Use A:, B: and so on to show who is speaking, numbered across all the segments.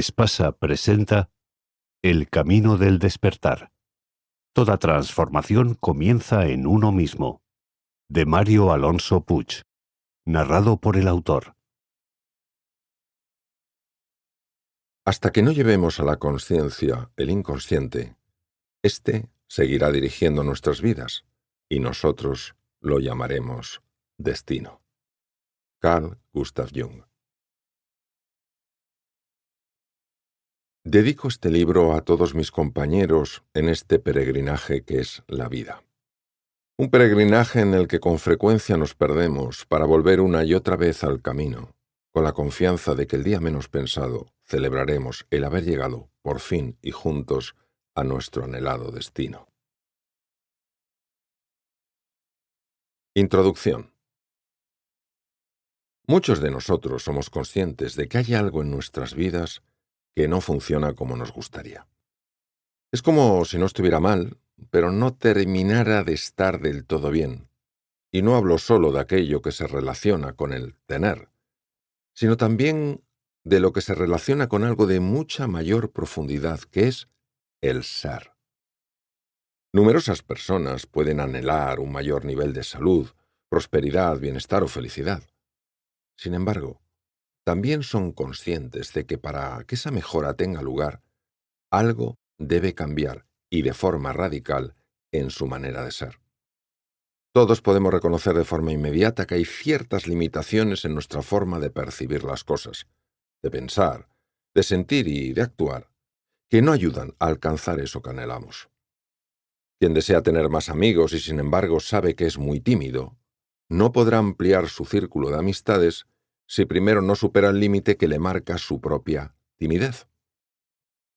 A: Espasa presenta El camino del despertar. Toda transformación comienza en uno mismo. De Mario Alonso Puig. Narrado por el autor.
B: Hasta que no llevemos a la conciencia el inconsciente, éste seguirá dirigiendo nuestras vidas, y nosotros lo llamaremos destino. Carl Gustav Jung. Dedico este libro a todos mis compañeros en este peregrinaje que es la vida. Un peregrinaje en el que con frecuencia nos perdemos para volver una y otra vez al camino, con la confianza de que el día menos pensado celebraremos el haber llegado, por fin y juntos, a nuestro anhelado destino. Introducción. Muchos de nosotros somos conscientes de que hay algo en nuestras vidas que no funciona como nos gustaría. Es como si no estuviera mal, pero no terminara de estar del todo bien. Y no hablo solo de aquello que se relaciona con el tener, sino también de lo que se relaciona con algo de mucha mayor profundidad, que es el ser. Numerosas personas pueden anhelar un mayor nivel de salud, prosperidad, bienestar o felicidad. Sin embargo, también son conscientes de que para que esa mejora tenga lugar, algo debe cambiar, y de forma radical, en su manera de ser. Todos podemos reconocer de forma inmediata que hay ciertas limitaciones en nuestra forma de percibir las cosas, de pensar, de sentir y de actuar, que no ayudan a alcanzar eso que anhelamos. Quien desea tener más amigos y sin embargo sabe que es muy tímido, no podrá ampliar su círculo de amistades si primero no supera el límite que le marca su propia timidez.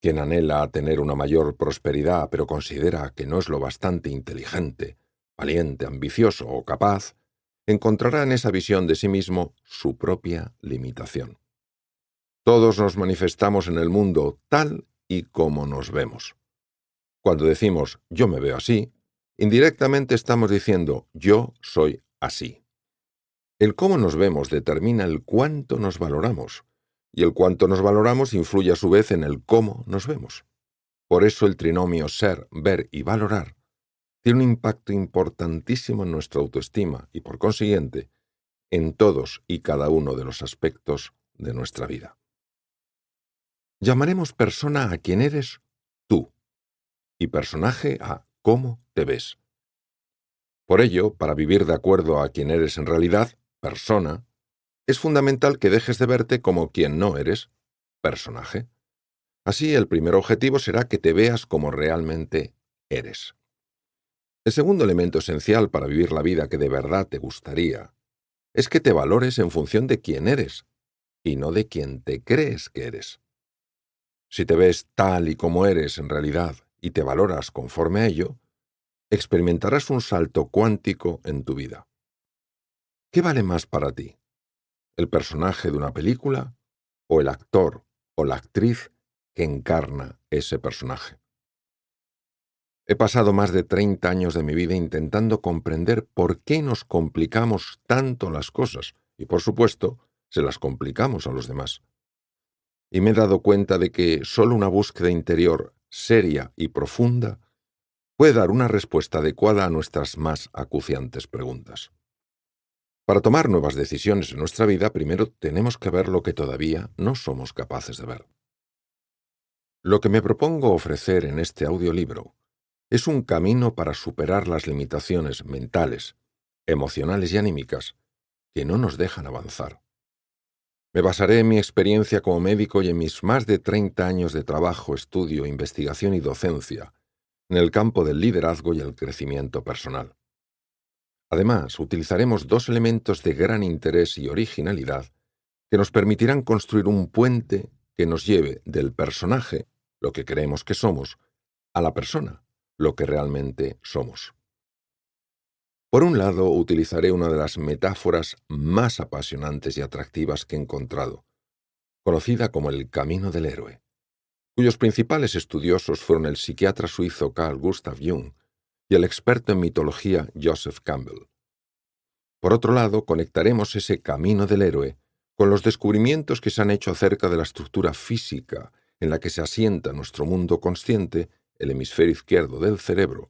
B: Quien anhela tener una mayor prosperidad pero considera que no es lo bastante inteligente, valiente, ambicioso o capaz, encontrará en esa visión de sí mismo su propia limitación. Todos nos manifestamos en el mundo tal y como nos vemos. Cuando decimos «yo me veo así», indirectamente estamos diciendo «yo soy así». El cómo nos vemos determina el cuánto nos valoramos, y el cuánto nos valoramos influye a su vez en el cómo nos vemos. Por eso el trinomio ser, ver y valorar tiene un impacto importantísimo en nuestra autoestima y, por consiguiente, en todos y cada uno de los aspectos de nuestra vida. Llamaremos persona a quien eres tú y personaje a cómo te ves. Por ello, para vivir de acuerdo a quien eres en realidad, persona, es fundamental que dejes de verte como quien no eres, personaje. Así, el primer objetivo será que te veas como realmente eres. El segundo elemento esencial para vivir la vida que de verdad te gustaría es que te valores en función de quién eres y no de quién te crees que eres. Si te ves tal y como eres en realidad y te valoras conforme a ello, experimentarás un salto cuántico en tu vida. ¿Qué vale más para ti? ¿El personaje de una película o el actor o la actriz que encarna ese personaje? He pasado más de 30 años de mi vida intentando comprender por qué nos complicamos tanto las cosas y, por supuesto, se las complicamos a los demás. Y me he dado cuenta de que solo una búsqueda interior seria y profunda puede dar una respuesta adecuada a nuestras más acuciantes preguntas. Para tomar nuevas decisiones en nuestra vida, primero tenemos que ver lo que todavía no somos capaces de ver. Lo que me propongo ofrecer en este audiolibro es un camino para superar las limitaciones mentales, emocionales y anímicas que no nos dejan avanzar. Me basaré en mi experiencia como médico y en mis más de 30 años de trabajo, estudio, investigación y docencia en el campo del liderazgo y el crecimiento personal. Además, utilizaremos dos elementos de gran interés y originalidad que nos permitirán construir un puente que nos lleve del personaje, lo que creemos que somos, a la persona, lo que realmente somos. Por un lado, utilizaré una de las metáforas más apasionantes y atractivas que he encontrado, conocida como el camino del héroe, cuyos principales estudiosos fueron el psiquiatra suizo Carl Gustav Jung y el experto en mitología Joseph Campbell. Por otro lado, conectaremos ese camino del héroe Con los descubrimientos que se han hecho acerca de la estructura física en la que se asienta nuestro mundo consciente, el hemisferio izquierdo del cerebro,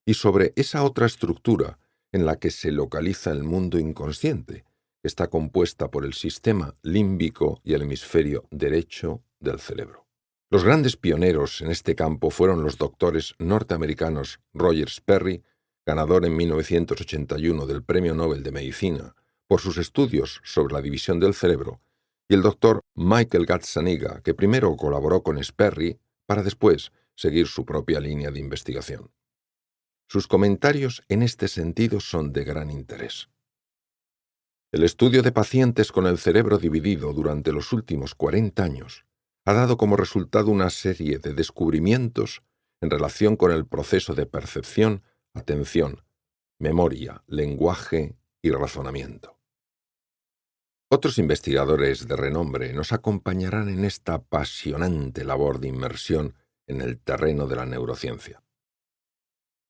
B: y sobre esa otra estructura en la que se localiza el mundo inconsciente, que está compuesta por el sistema límbico y el hemisferio derecho del cerebro. Los grandes pioneros en este campo fueron los doctores norteamericanos Roger Sperry, ganador en 1981 del Premio Nobel de Medicina por sus estudios sobre la división del cerebro, y el doctor Michael Gazzaniga, que primero colaboró con Sperry para después seguir su propia línea de investigación. Sus comentarios en este sentido son de gran interés. El estudio de pacientes con el cerebro dividido durante los últimos 40 años ha dado como resultado una serie de descubrimientos en relación con el proceso de percepción, atención, memoria, lenguaje y razonamiento. Otros investigadores de renombre nos acompañarán en esta apasionante labor de inmersión en el terreno de la neurociencia.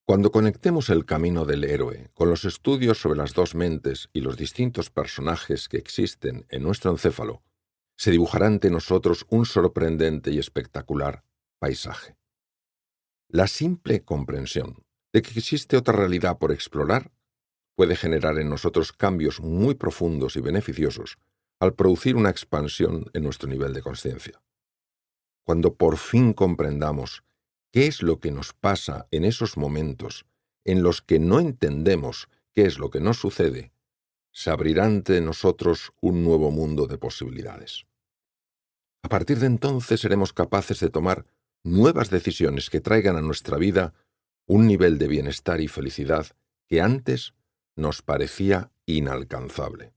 B: Cuando conectemos el camino del héroe con los estudios sobre las dos mentes y los distintos personajes que existen en nuestro encéfalo, se dibujará ante nosotros un sorprendente y espectacular paisaje. La simple comprensión de que existe otra realidad por explorar puede generar en nosotros cambios muy profundos y beneficiosos al producir una expansión en nuestro nivel de conciencia. Cuando por fin comprendamos qué es lo que nos pasa en esos momentos en los que no entendemos qué es lo que nos sucede, se abrirá ante nosotros un nuevo mundo de posibilidades. A partir de entonces seremos capaces de tomar nuevas decisiones que traigan a nuestra vida un nivel de bienestar y felicidad que antes nos parecía inalcanzable.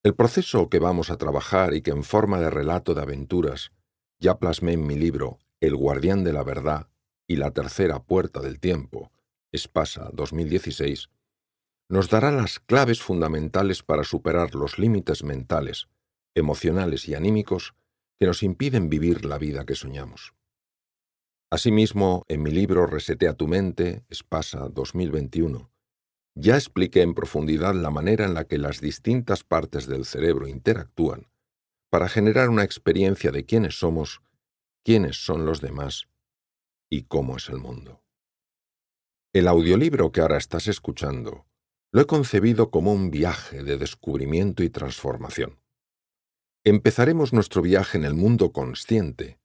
B: El proceso que vamos a trabajar y que en forma de relato de aventuras ya plasmé en mi libro El guardián de la verdad y la tercera puerta del tiempo, Espasa 2016, nos dará las claves fundamentales para superar los límites mentales, emocionales y anímicos que nos impiden vivir la vida que soñamos. Asimismo, en mi libro Resetea tu mente, Espasa 2021, ya expliqué en profundidad la manera en la que las distintas partes del cerebro interactúan para generar una experiencia de quiénes somos, quiénes son los demás y cómo es el mundo. El audiolibro que ahora estás escuchando lo he concebido como un viaje de descubrimiento y transformación. Empezaremos nuestro viaje en el mundo consciente,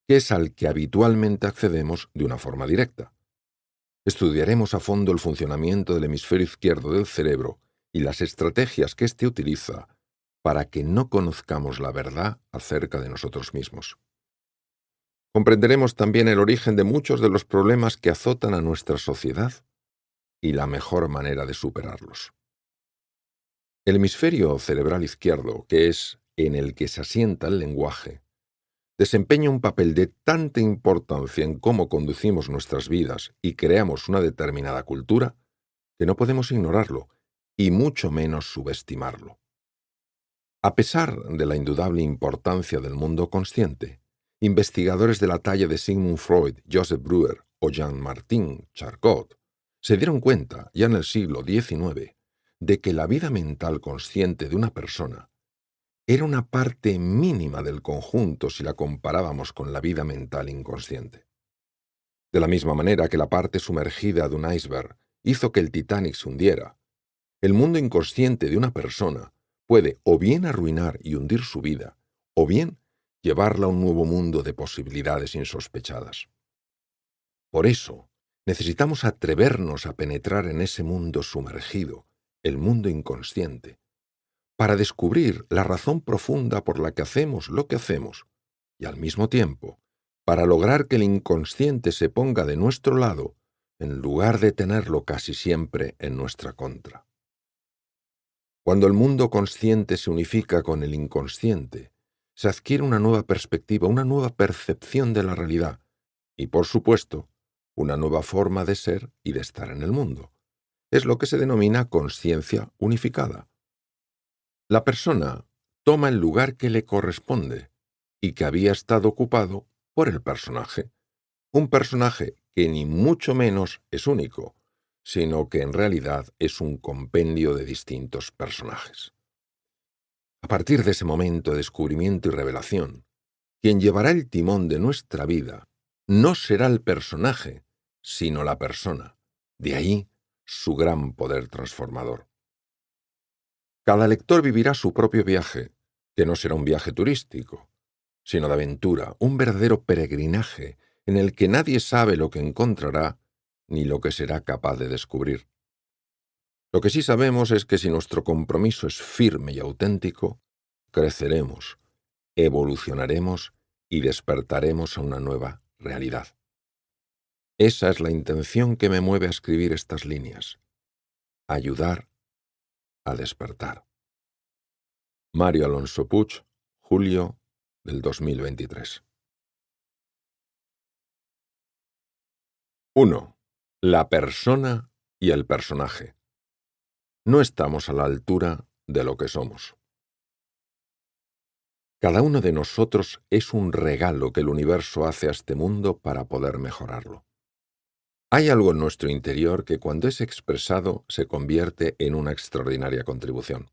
B: que es al que habitualmente accedemos de una forma directa. Estudiaremos a fondo el funcionamiento del hemisferio izquierdo del cerebro y las estrategias que éste utiliza para que no conozcamos la verdad acerca de nosotros mismos. Comprenderemos también el origen de muchos de los problemas que azotan a nuestra sociedad y la mejor manera de superarlos. El hemisferio cerebral izquierdo, que es en el que se asienta el lenguaje, desempeña un papel de tanta importancia en cómo conducimos nuestras vidas y creamos una determinada cultura, que no podemos ignorarlo, y mucho menos subestimarlo. A pesar de la indudable importancia del mundo consciente, investigadores de la talla de Sigmund Freud, Joseph Breuer o Jean-Martin Charcot se dieron cuenta, ya en el siglo XIX, de que la vida mental consciente de una persona era una parte mínima del conjunto si la comparábamos con la vida mental inconsciente. De la misma manera que la parte sumergida de un iceberg hizo que el Titanic se hundiera, el mundo inconsciente de una persona puede o bien arruinar y hundir su vida, o bien llevarla a un nuevo mundo de posibilidades insospechadas. Por eso, necesitamos atrevernos a penetrar en ese mundo sumergido, el mundo inconsciente, para descubrir la razón profunda por la que hacemos lo que hacemos, y al mismo tiempo, para lograr que el inconsciente se ponga de nuestro lado, en lugar de tenerlo casi siempre en nuestra contra. Cuando el mundo consciente se unifica con el inconsciente, se adquiere una nueva perspectiva, una nueva percepción de la realidad, y por supuesto, una nueva forma de ser y de estar en el mundo. Es lo que se denomina conciencia unificada. La persona toma el lugar que le corresponde y que había estado ocupado por el personaje. Un personaje que ni mucho menos es único, sino que en realidad es un compendio de distintos personajes. A partir de ese momento de descubrimiento y revelación, quien llevará el timón de nuestra vida no será el personaje, sino la persona. De ahí su gran poder transformador. Cada lector vivirá su propio viaje, que no será un viaje turístico, sino de aventura, un verdadero peregrinaje en el que nadie sabe lo que encontrará ni lo que será capaz de descubrir. Lo que sí sabemos es que si nuestro compromiso es firme y auténtico, creceremos, evolucionaremos y despertaremos a una nueva realidad. Esa es la intención que me mueve a escribir estas líneas. Ayudar a despertar. Mario Alonso Puig, julio del 2023. 1. La persona y el personaje. No estamos a la altura de lo que somos. Cada uno de nosotros es un regalo que el universo hace a este mundo para poder mejorarlo. Hay algo en nuestro interior que cuando es expresado se convierte en una extraordinaria contribución.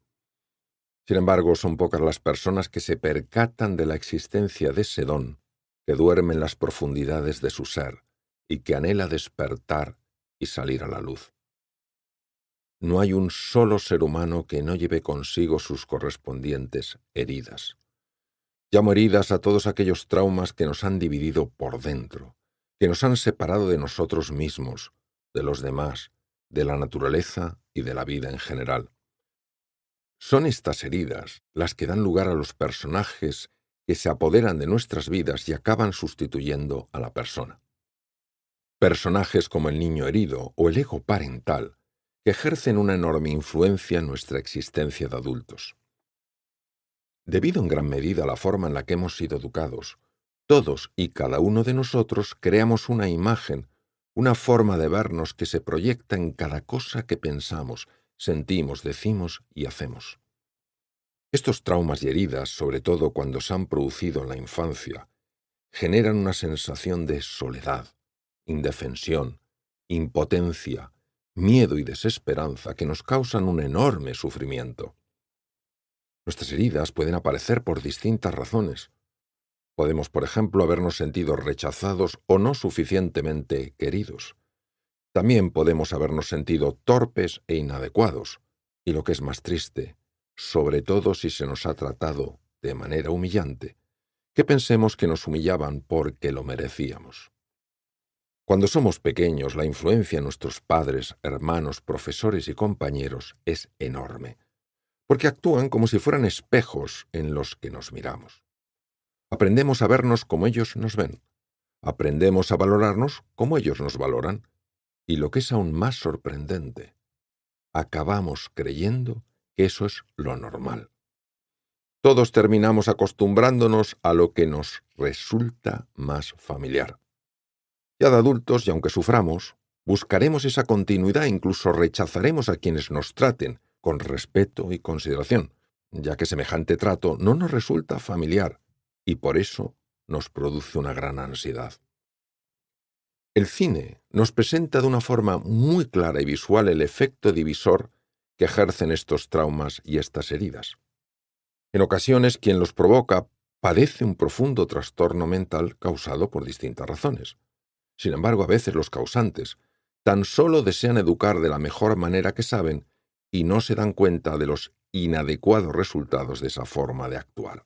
B: Sin embargo, son pocas las personas que se percatan de la existencia de ese don que duerme en las profundidades de su ser y que anhela despertar y salir a la luz. No hay un solo ser humano que no lleve consigo sus correspondientes heridas. Llamo heridas a todos aquellos traumas que nos han dividido por dentro, que nos han separado de nosotros mismos, de los demás, de la naturaleza y de la vida en general. Son estas heridas las que dan lugar a los personajes que se apoderan de nuestras vidas y acaban sustituyendo a la persona. Personajes como el niño herido o el ego parental, que ejercen una enorme influencia en nuestra existencia de adultos. Debido en gran medida a la forma en la que hemos sido educados, todos y cada uno de nosotros creamos una imagen, una forma de vernos que se proyecta en cada cosa que pensamos, sentimos, decimos y hacemos. Estos traumas y heridas, sobre todo cuando se han producido en la infancia, generan una sensación de soledad, indefensión, impotencia, miedo y desesperanza que nos causan un enorme sufrimiento. Nuestras heridas pueden aparecer por distintas razones. Podemos, por ejemplo, habernos sentido rechazados o no suficientemente queridos. También podemos habernos sentido torpes e inadecuados, y lo que es más triste, sobre todo si se nos ha tratado de manera humillante, que pensemos que nos humillaban porque lo merecíamos. Cuando somos pequeños, la influencia en nuestros padres, hermanos, profesores y compañeros es enorme, porque actúan como si fueran espejos en los que nos miramos. Aprendemos a vernos como ellos nos ven. Aprendemos a valorarnos como ellos nos valoran. Y lo que es aún más sorprendente, acabamos creyendo que eso es lo normal. Todos terminamos acostumbrándonos a lo que nos resulta más familiar. Ya de adultos, y aunque suframos, buscaremos esa continuidad e incluso rechazaremos a quienes nos traten con respeto y consideración, ya que semejante trato no nos resulta familiar y por eso nos produce una gran ansiedad. El cine nos presenta de una forma muy clara y visual el efecto divisor que ejercen estos traumas y estas heridas. En ocasiones, quien los provoca padece un profundo trastorno mental causado por distintas razones. Sin embargo, a veces los causantes tan solo desean educar de la mejor manera que saben y no se dan cuenta de los inadecuados resultados de esa forma de actuar.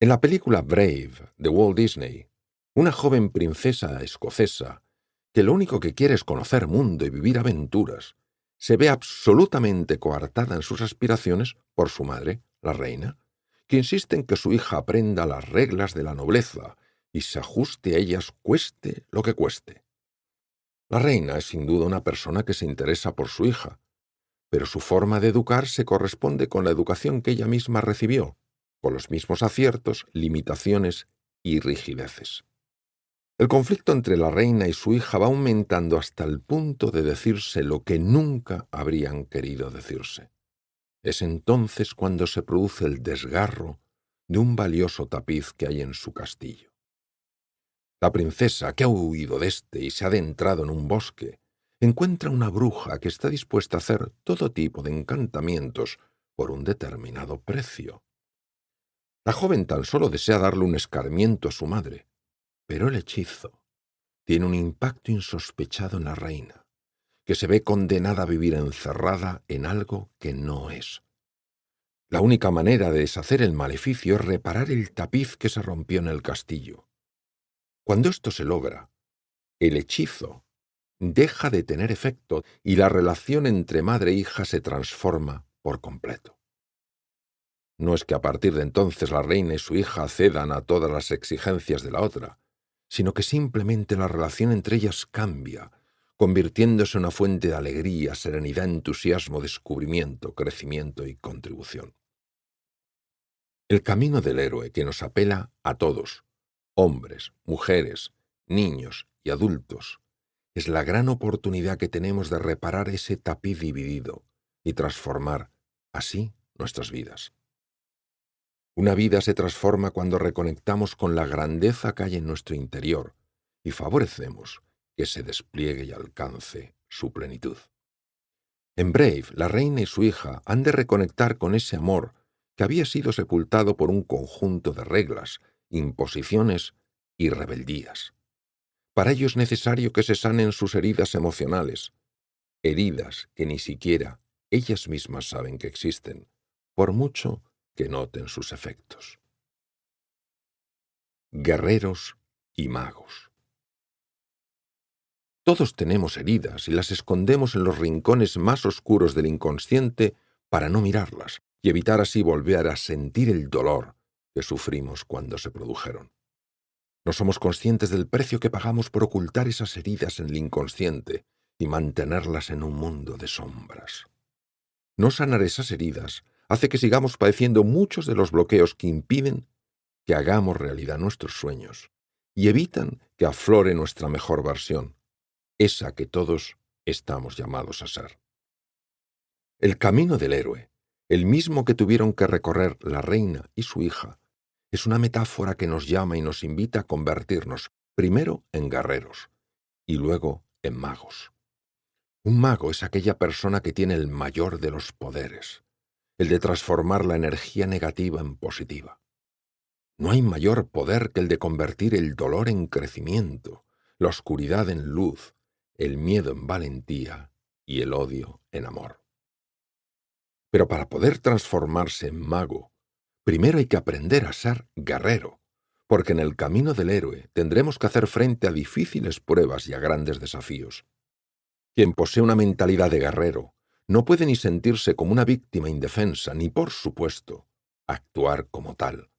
B: En la película Brave de Walt Disney, una joven princesa escocesa, que lo único que quiere es conocer mundo y vivir aventuras, se ve absolutamente coartada en sus aspiraciones por su madre, la reina, que insiste en que su hija aprenda las reglas de la nobleza y se ajuste a ellas cueste lo que cueste. La reina es sin duda una persona que se interesa por su hija, pero su forma de educar se corresponde con la educación que ella misma recibió, con los mismos aciertos, limitaciones y rigideces. El conflicto entre la reina y su hija va aumentando hasta el punto de decirse lo que nunca habrían querido decirse. Es entonces cuando se produce el desgarro de un valioso tapiz que hay en su castillo. La princesa, que ha huido de éste y se ha adentrado en un bosque, encuentra una bruja que está dispuesta a hacer todo tipo de encantamientos por un determinado precio. La joven tan solo desea darle un escarmiento a su madre, pero el hechizo tiene un impacto insospechado en la reina, que se ve condenada a vivir encerrada en algo que no es. La única manera de deshacer el maleficio es reparar el tapiz que se rompió en el castillo. Cuando esto se logra, el hechizo deja de tener efecto y la relación entre madre e hija se transforma por completo. No es que a partir de entonces la reina y su hija cedan a todas las exigencias de la otra, sino que simplemente la relación entre ellas cambia, convirtiéndose en una fuente de alegría, serenidad, entusiasmo, descubrimiento, crecimiento y contribución. El camino del héroe que nos apela a todos, hombres, mujeres, niños y adultos, es la gran oportunidad que tenemos de reparar ese tapiz dividido y transformar así nuestras vidas. Una vida se transforma cuando reconectamos con la grandeza que hay en nuestro interior y favorecemos que se despliegue y alcance su plenitud. En Brave, la reina y su hija han de reconectar con ese amor que había sido sepultado por un conjunto de reglas, imposiciones y rebeldías. Para ello es necesario que se sanen sus heridas emocionales, heridas que ni siquiera ellas mismas saben que existen, por mucho que noten sus efectos. Guerreros y magos. Todos tenemos heridas y las escondemos en los rincones más oscuros del inconsciente para no mirarlas y evitar así volver a sentir el dolor que sufrimos cuando se produjeron. No somos conscientes del precio que pagamos por ocultar esas heridas en el inconsciente y mantenerlas en un mundo de sombras. No sanar esas heridas hace que sigamos padeciendo muchos de los bloqueos que impiden que hagamos realidad nuestros sueños y evitan que aflore nuestra mejor versión, esa que todos estamos llamados a ser. El camino del héroe, el mismo que tuvieron que recorrer la reina y su hija, es una metáfora que nos llama y nos invita a convertirnos primero en guerreros y luego en magos. Un mago es aquella persona que tiene el mayor de los poderes, el de transformar la energía negativa en positiva. No hay mayor poder que el de convertir el dolor en crecimiento, la oscuridad en luz, el miedo en valentía y el odio en amor. Pero para poder transformarse en mago, primero hay que aprender a ser guerrero, porque en el camino del héroe tendremos que hacer frente a difíciles pruebas y a grandes desafíos. Quien posee una mentalidad de guerrero no puede ni sentirse como una víctima indefensa, ni, por supuesto, actuar como tal.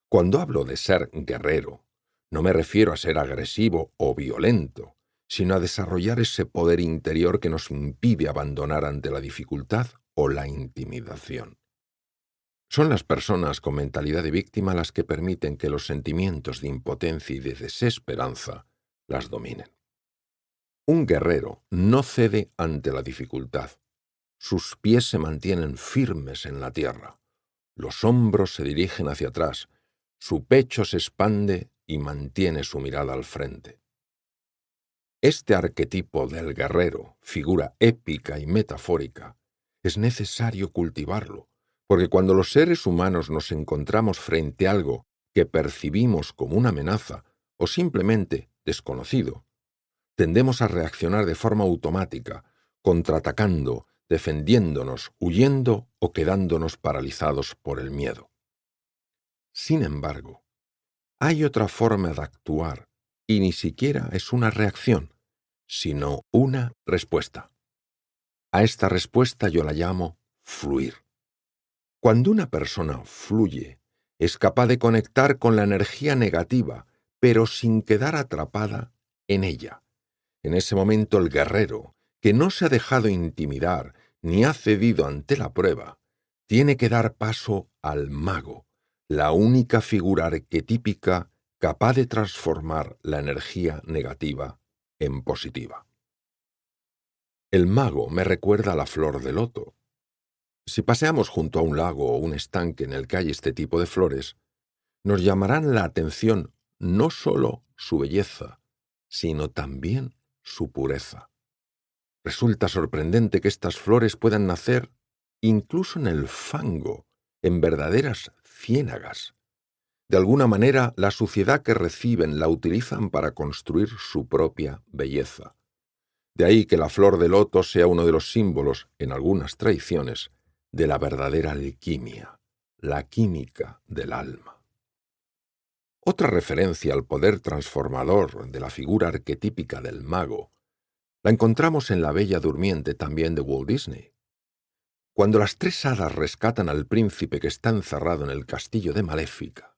B: Cuando hablo de ser guerrero, no me refiero a ser agresivo o violento, sino a desarrollar ese poder interior que nos impide abandonar ante la dificultad o la intimidación. Son las personas con mentalidad de víctima las que permiten que los sentimientos de impotencia y de desesperanza las dominen. Un guerrero no cede ante la dificultad. Sus pies se mantienen firmes en la tierra. Los hombros se dirigen hacia atrás. Su pecho se expande y mantiene su mirada al frente. Este arquetipo del guerrero, figura épica y metafórica, es necesario cultivarlo, porque cuando los seres humanos nos encontramos frente a algo que percibimos como una amenaza o simplemente desconocido, tendemos a reaccionar de forma automática, contraatacando, defendiéndonos, huyendo o quedándonos paralizados por el miedo. Sin embargo, hay otra forma de actuar, y ni siquiera es una reacción, sino una respuesta. A esta respuesta yo la llamo fluir. Cuando una persona fluye, es capaz de conectar con la energía negativa, pero sin quedar atrapada en ella. En ese momento el guerrero, que no se ha dejado intimidar ni ha cedido ante la prueba, tiene que dar paso al mago, la única figura arquetípica capaz de transformar la energía negativa en positiva. El mago me recuerda a la flor de loto. Si paseamos junto a un lago o un estanque en el que hay este tipo de flores, nos llamarán la atención no solo su belleza, sino también su pureza. Resulta sorprendente que estas flores puedan nacer incluso en el fango, en verdaderas ciénagas. De alguna manera, la suciedad que reciben la utilizan para construir su propia belleza. De ahí que la flor de loto sea uno de los símbolos, en algunas tradiciones, de la verdadera alquimia, la química del alma. Otra referencia al poder transformador de la figura arquetípica del mago la encontramos en La Bella Durmiente, también de Walt Disney. Cuando las tres hadas rescatan al príncipe que está encerrado en el castillo de Maléfica,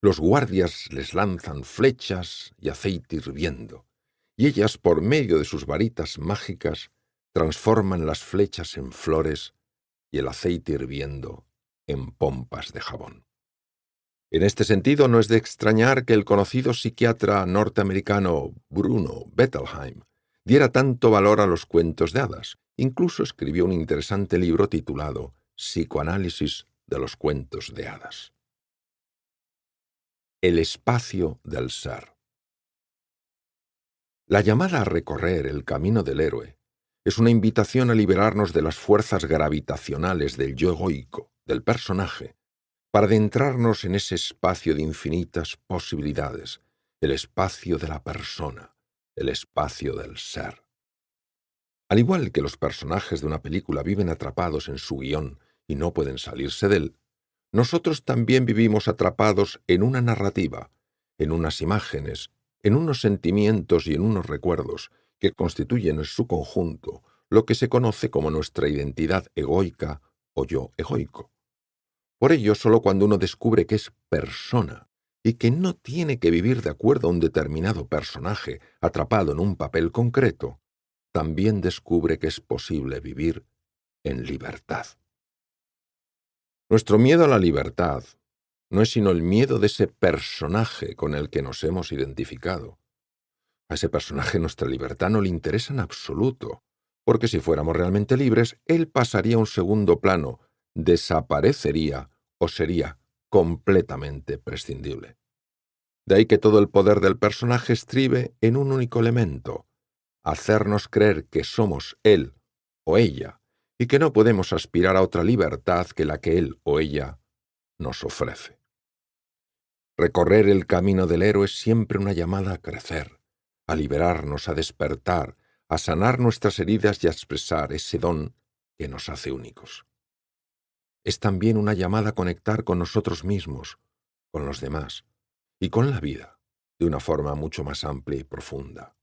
B: los guardias les lanzan flechas y aceite hirviendo, y ellas, por medio de sus varitas mágicas, transforman las flechas en flores y el aceite hirviendo en pompas de jabón. En este sentido, no es de extrañar que el conocido psiquiatra norteamericano Bruno Bettelheim diera tanto valor a los cuentos de hadas. Incluso escribió un interesante libro titulado Psicoanálisis de los cuentos de hadas. El espacio del ser. La llamada a recorrer el camino del héroe es una invitación a liberarnos de las fuerzas gravitacionales del yo egoico, del personaje, para adentrarnos en ese espacio de infinitas posibilidades, el espacio de la persona, el espacio del ser. Al igual que los personajes de una película viven atrapados en su guión y no pueden salirse de él, nosotros también vivimos atrapados en una narrativa, en unas imágenes, en unos sentimientos y en unos recuerdos que constituyen en su conjunto lo que se conoce como nuestra identidad egoica o yo egoico. Por ello, solo cuando uno descubre que es persona y que no tiene que vivir de acuerdo a un determinado personaje atrapado en un papel concreto, también descubre que es posible vivir en libertad. Nuestro miedo a la libertad no es sino el miedo de ese personaje con el que nos hemos identificado. A ese personaje nuestra libertad no le interesa en absoluto, porque si fuéramos realmente libres, él pasaría a un segundo plano, desaparecería o sería completamente prescindible. De ahí que todo el poder del personaje estribe en un único elemento: hacernos creer que somos él o ella y que no podemos aspirar a otra libertad que la que él o ella nos ofrece. Recorrer el camino del héroe es siempre una llamada a crecer, a liberarnos, a despertar, a sanar nuestras heridas y a expresar ese don que nos hace únicos. Es también una llamada a conectar con nosotros mismos, con los demás y con la vida de una forma mucho más amplia y profunda.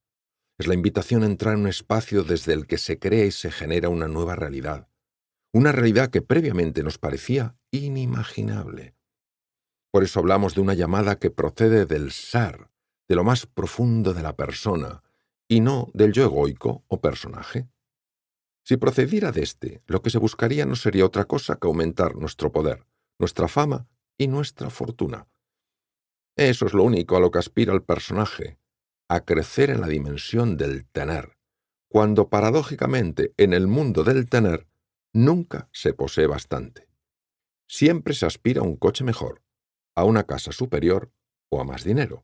B: Es la invitación a entrar en un espacio desde el que se crea y se genera una nueva realidad, una realidad que previamente nos parecía inimaginable. Por eso hablamos de una llamada que procede del ser, de lo más profundo de la persona, y no del yo egoico o personaje. Si procediera de este, lo que se buscaría no sería otra cosa que aumentar nuestro poder, nuestra fama y nuestra fortuna. Eso es lo único a lo que aspira el personaje, a crecer en la dimensión del tener, cuando paradójicamente en el mundo del tener nunca se posee bastante. Siempre se aspira a un coche mejor, a una casa superior o a más dinero.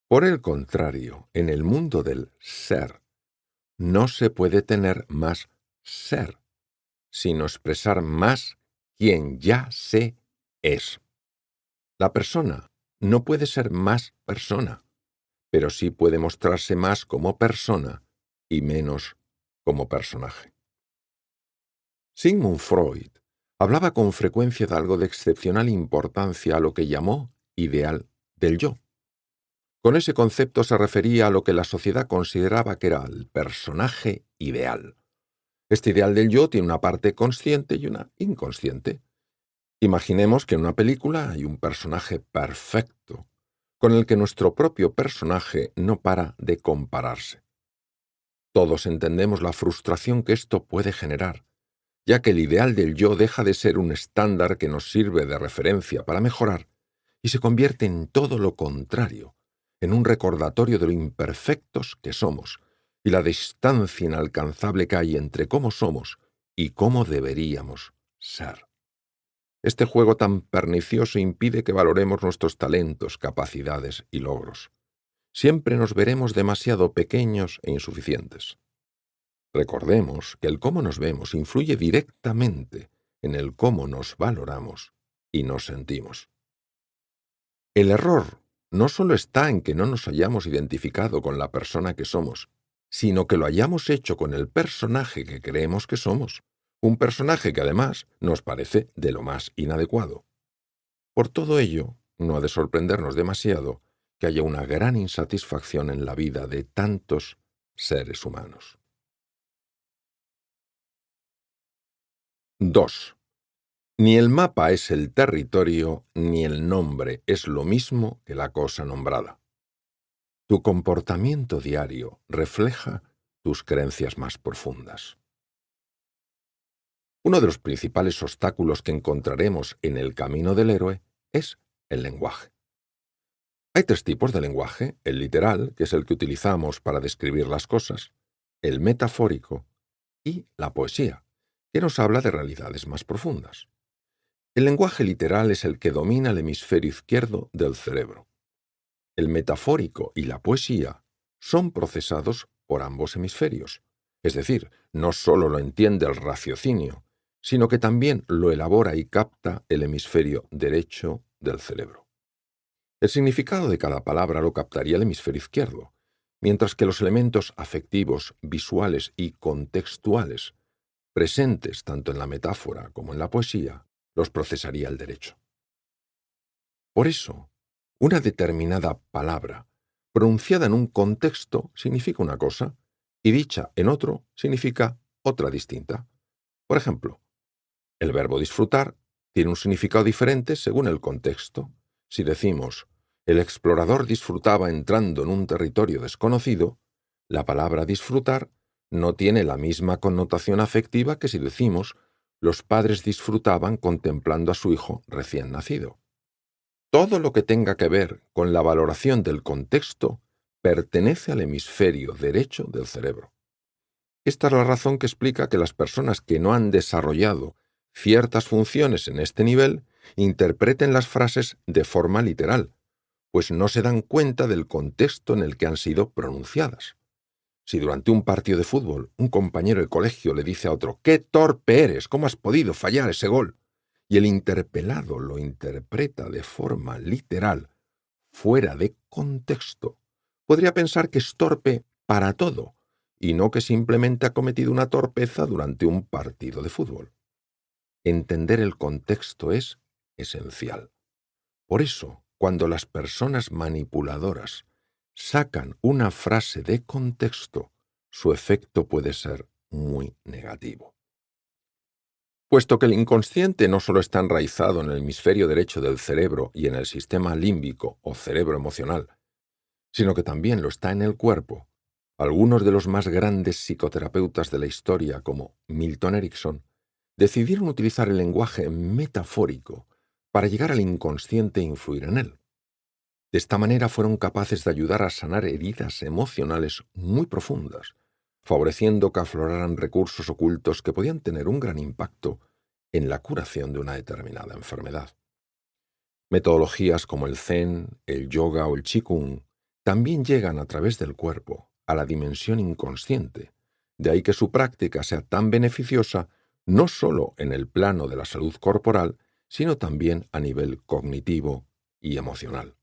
B: Por el contrario, en el mundo del ser, no se puede tener más ser, sino expresar más quien ya se es. La persona no puede ser más persona, pero sí puede mostrarse más como persona y menos como personaje. Sigmund Freud hablaba con frecuencia de algo de excepcional importancia a lo que llamó ideal del yo. Con ese concepto se refería a lo que la sociedad consideraba que era el personaje ideal. Este ideal del yo tiene una parte consciente y una inconsciente. Imaginemos que en una película hay un personaje perfecto, con el que nuestro propio personaje no para de compararse. Todos entendemos la frustración que esto puede generar, ya que el ideal del yo deja de ser un estándar que nos sirve de referencia para mejorar y se convierte en todo lo contrario, en un recordatorio de lo imperfectos que somos y la distancia inalcanzable que hay entre cómo somos y cómo deberíamos ser. Este juego tan pernicioso impide que valoremos nuestros talentos, capacidades y logros. Siempre nos veremos demasiado pequeños e insuficientes. Recordemos que el cómo nos vemos influye directamente en el cómo nos valoramos y nos sentimos. El error no solo está en que no nos hayamos identificado con la persona que somos, sino que lo hayamos hecho con el personaje que creemos que somos, un personaje que además nos parece de lo más inadecuado. Por todo ello, no ha de sorprendernos demasiado que haya una gran insatisfacción en la vida de tantos seres humanos. 2. Ni el mapa es el territorio, ni el nombre es lo mismo que la cosa nombrada. Tu comportamiento diario refleja tus creencias más profundas. Uno de los principales obstáculos que encontraremos en el camino del héroe es el lenguaje. Hay 3 tipos de lenguaje: el literal, que es el que utilizamos para describir las cosas, el metafórico y la poesía, que nos habla de realidades más profundas. El lenguaje literal es el que domina el hemisferio izquierdo del cerebro. El metafórico y la poesía son procesados por ambos hemisferios, es decir, no solo lo entiende el raciocinio, sino que también lo elabora y capta el hemisferio derecho del cerebro. El significado de cada palabra lo captaría el hemisferio izquierdo, mientras que los elementos afectivos, visuales y contextuales, presentes tanto en la metáfora como en la poesía, los procesaría el derecho. Por eso, una determinada palabra, pronunciada en un contexto, significa una cosa, y dicha en otro significa otra distinta. Por ejemplo, el verbo disfrutar tiene un significado diferente según el contexto. Si decimos, el explorador disfrutaba entrando en un territorio desconocido, la palabra disfrutar no tiene la misma connotación afectiva que si decimos, los padres disfrutaban contemplando a su hijo recién nacido. Todo lo que tenga que ver con la valoración del contexto pertenece al hemisferio derecho del cerebro. Esta es la razón que explica que las personas que no han desarrollado ciertas funciones en este nivel interpreten las frases de forma literal, pues no se dan cuenta del contexto en el que han sido pronunciadas. Si durante un partido de fútbol un compañero de colegio le dice a otro «¡Qué torpe eres! ¿Cómo has podido fallar ese gol?», y el interpelado lo interpreta de forma literal, fuera de contexto, podría pensar que es torpe para todo, y no que simplemente ha cometido una torpeza durante un partido de fútbol. Entender el contexto es esencial. Por eso, cuando las personas manipuladoras sacan una frase de contexto, su efecto puede ser muy negativo. Puesto que el inconsciente no solo está enraizado en el hemisferio derecho del cerebro y en el sistema límbico o cerebro emocional, sino que también lo está en el cuerpo, algunos de los más grandes psicoterapeutas de la historia, como Milton Erickson, decidieron utilizar el lenguaje metafórico para llegar al inconsciente e influir en él. De esta manera fueron capaces de ayudar a sanar heridas emocionales muy profundas, favoreciendo que afloraran recursos ocultos que podían tener un gran impacto en la curación de una determinada enfermedad. Metodologías como el Zen, el yoga o el Qigong también llegan a través del cuerpo a la dimensión inconsciente, de ahí que su práctica sea tan beneficiosa no solo en el plano de la salud corporal, sino también a nivel cognitivo y emocional.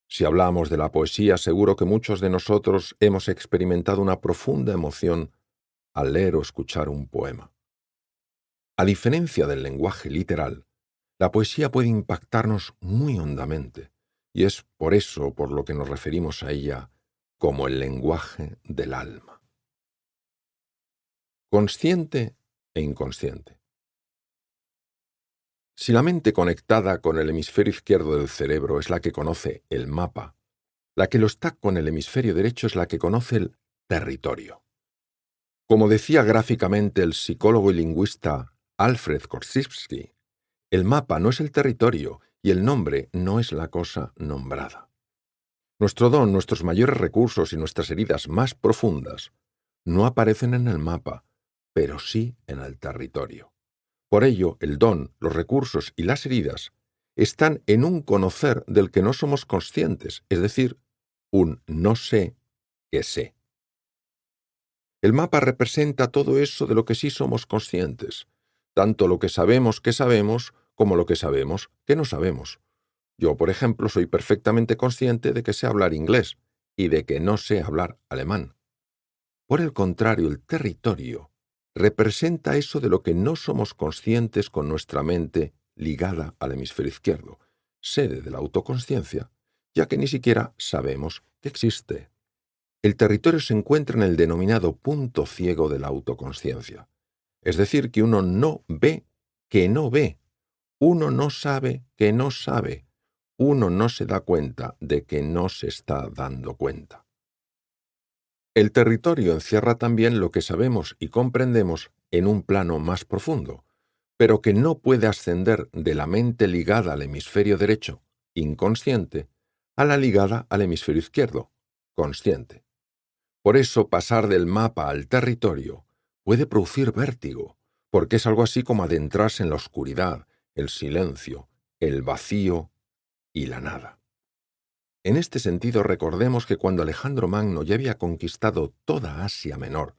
B: Si hablamos de la poesía, seguro que muchos de nosotros hemos experimentado una profunda emoción al leer o escuchar un poema. A diferencia del lenguaje literal, la poesía puede impactarnos muy hondamente, y es por eso por lo que nos referimos a ella como el lenguaje del alma. Consciente e inconsciente. Si la mente conectada con el hemisferio izquierdo del cerebro es la que conoce el mapa, la que lo está con el hemisferio derecho es la que conoce el territorio. Como decía gráficamente el psicólogo y lingüista Alfred Korzybski, el mapa no es el territorio y el nombre no es la cosa nombrada. Nuestro don, nuestros mayores recursos y nuestras heridas más profundas no aparecen en el mapa, pero sí en el territorio. Por ello, el don, los recursos y las heridas están en un conocer del que no somos conscientes, es decir, un no sé que sé. El mapa representa todo eso de lo que sí somos conscientes, tanto lo que sabemos como lo que sabemos que no sabemos. Yo, por ejemplo, soy perfectamente consciente de que sé hablar inglés y de que no sé hablar alemán. Por el contrario, el territorio representa eso de lo que no somos conscientes con nuestra mente ligada al hemisferio izquierdo, sede de la autoconsciencia, ya que ni siquiera sabemos que existe. El territorio se encuentra en el denominado punto ciego de la autoconsciencia, es decir, que uno no ve que no ve, uno no sabe que no sabe, uno no se da cuenta de que no se está dando cuenta. El territorio encierra también lo que sabemos y comprendemos en un plano más profundo, pero que no puede ascender de la mente ligada al hemisferio derecho, inconsciente, a la ligada al hemisferio izquierdo, consciente. Por eso pasar del mapa al territorio puede producir vértigo, porque es algo así como adentrarse en la oscuridad, el silencio, el vacío y la nada. En este sentido, recordemos que cuando Alejandro Magno ya había conquistado toda Asia Menor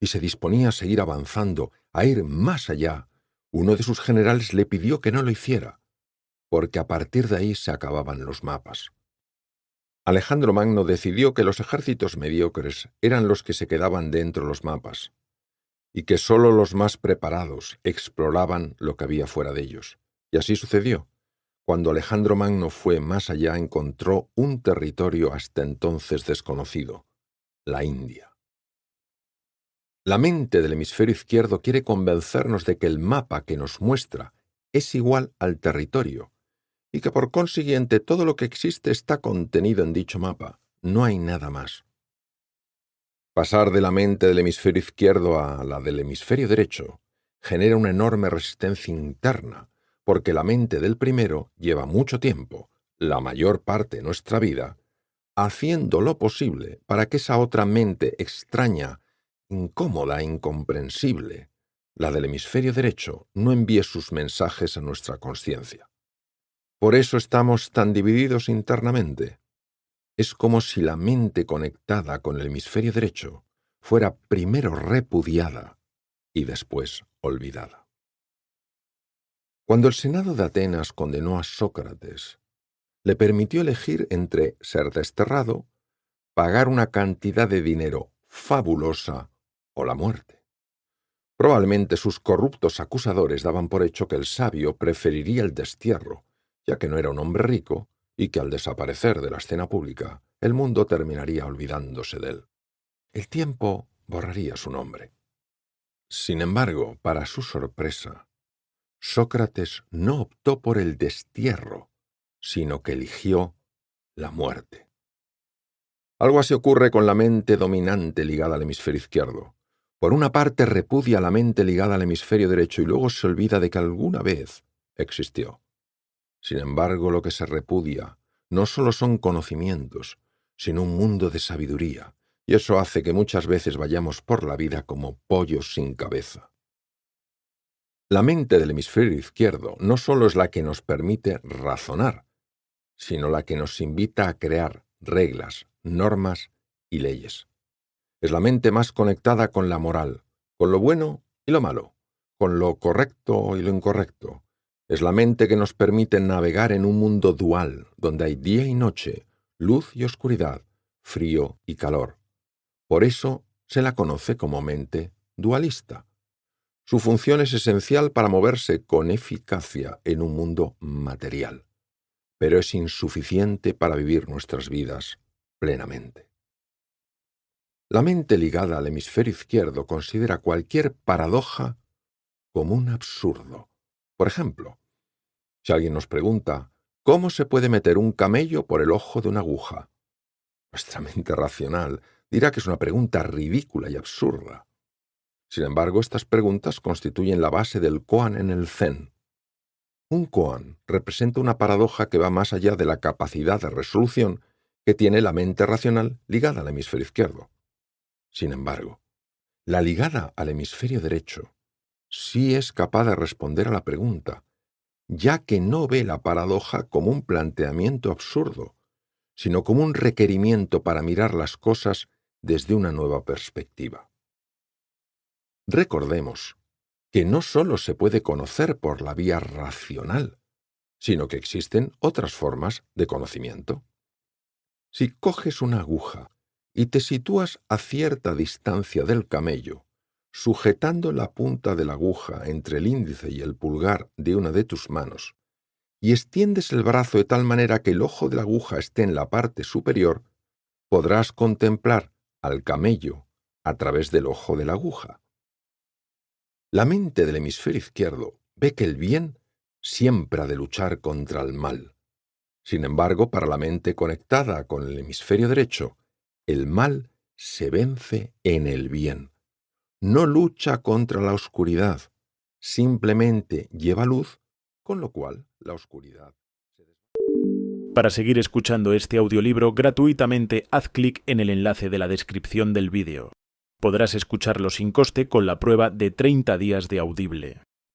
B: y se disponía a seguir avanzando, a ir más allá, uno de sus generales le pidió que no lo hiciera, porque a partir de ahí se acababan los mapas. Alejandro Magno decidió que los ejércitos mediocres eran los que se quedaban dentro de los mapas, y que sólo los más preparados exploraban lo que había fuera de ellos. Y así sucedió. Cuando Alejandro Magno fue más allá, encontró un territorio hasta entonces desconocido, la India. La mente del hemisferio izquierdo quiere convencernos de que el mapa que nos muestra es igual al territorio, y que por consiguiente todo lo que existe está contenido en dicho mapa, no hay nada más. Pasar de la mente del hemisferio izquierdo a la del hemisferio derecho genera una enorme resistencia interna, porque la mente del primero lleva mucho tiempo, la mayor parte de nuestra vida, haciendo lo posible para que esa otra mente extraña, incómoda, incomprensible, la del hemisferio derecho, no envíe sus mensajes a nuestra consciencia. Por eso estamos tan divididos internamente. Es como si la mente conectada con el hemisferio derecho fuera primero repudiada y después olvidada. Cuando el Senado de Atenas condenó a Sócrates, le permitió elegir entre ser desterrado, pagar una cantidad de dinero fabulosa o la muerte. Probablemente sus corruptos acusadores daban por hecho que el sabio preferiría el destierro, ya que no era un hombre rico y que al desaparecer de la escena pública, el mundo terminaría olvidándose de él. El tiempo borraría su nombre. Sin embargo, para su sorpresa, Sócrates no optó por el destierro, sino que eligió la muerte. Algo así ocurre con la mente dominante ligada al hemisferio izquierdo. Por una parte repudia a la mente ligada al hemisferio derecho y luego se olvida de que alguna vez existió. Sin embargo, lo que se repudia no solo son conocimientos, sino un mundo de sabiduría, y eso hace que muchas veces vayamos por la vida como pollos sin cabeza. La mente del hemisferio izquierdo no solo es la que nos permite razonar, sino la que nos invita a crear reglas, normas y leyes. Es la mente más conectada con la moral, con lo bueno y lo malo, con lo correcto y lo incorrecto. Es la mente que nos permite navegar en un mundo dual, donde hay día y noche, luz y oscuridad, frío y calor. Por eso se la conoce como mente dualista. Su función es esencial para moverse con eficacia en un mundo material, pero es insuficiente para vivir nuestras vidas plenamente. La mente ligada al hemisferio izquierdo considera cualquier paradoja como un absurdo. Por ejemplo, si alguien nos pregunta, ¿cómo se puede meter un camello por el ojo de una aguja? Nuestra mente racional dirá que es una pregunta ridícula y absurda. Sin embargo, estas preguntas constituyen la base del koan en el Zen. Un koan representa una paradoja que va más allá de la capacidad de resolución que tiene la mente racional ligada al hemisferio izquierdo. Sin embargo, la ligada al hemisferio derecho sí es capaz de responder a la pregunta, ya que no ve la paradoja como un planteamiento absurdo, sino como un requerimiento para mirar las cosas desde una nueva perspectiva. Recordemos que no solo se puede conocer por la vía racional, sino que existen otras formas de conocimiento. Si coges una aguja y te sitúas a cierta distancia del camello, sujetando la punta de la aguja entre el índice y el pulgar de una de tus manos, y extiendes el brazo de tal manera que el ojo de la aguja esté en la parte superior, podrás contemplar al camello a través del ojo de la aguja. La mente del hemisferio izquierdo ve que el bien siempre ha de luchar contra el mal. Sin embargo, para la mente conectada con el hemisferio derecho, el mal se vence en el bien. No lucha contra la oscuridad, simplemente lleva luz, con lo cual la oscuridad se desvanece.
C: Para seguir escuchando este audiolibro gratuitamente, haz clic en el enlace de la descripción del vídeo. Podrás escucharlo sin coste con la prueba de 30 días de Audible.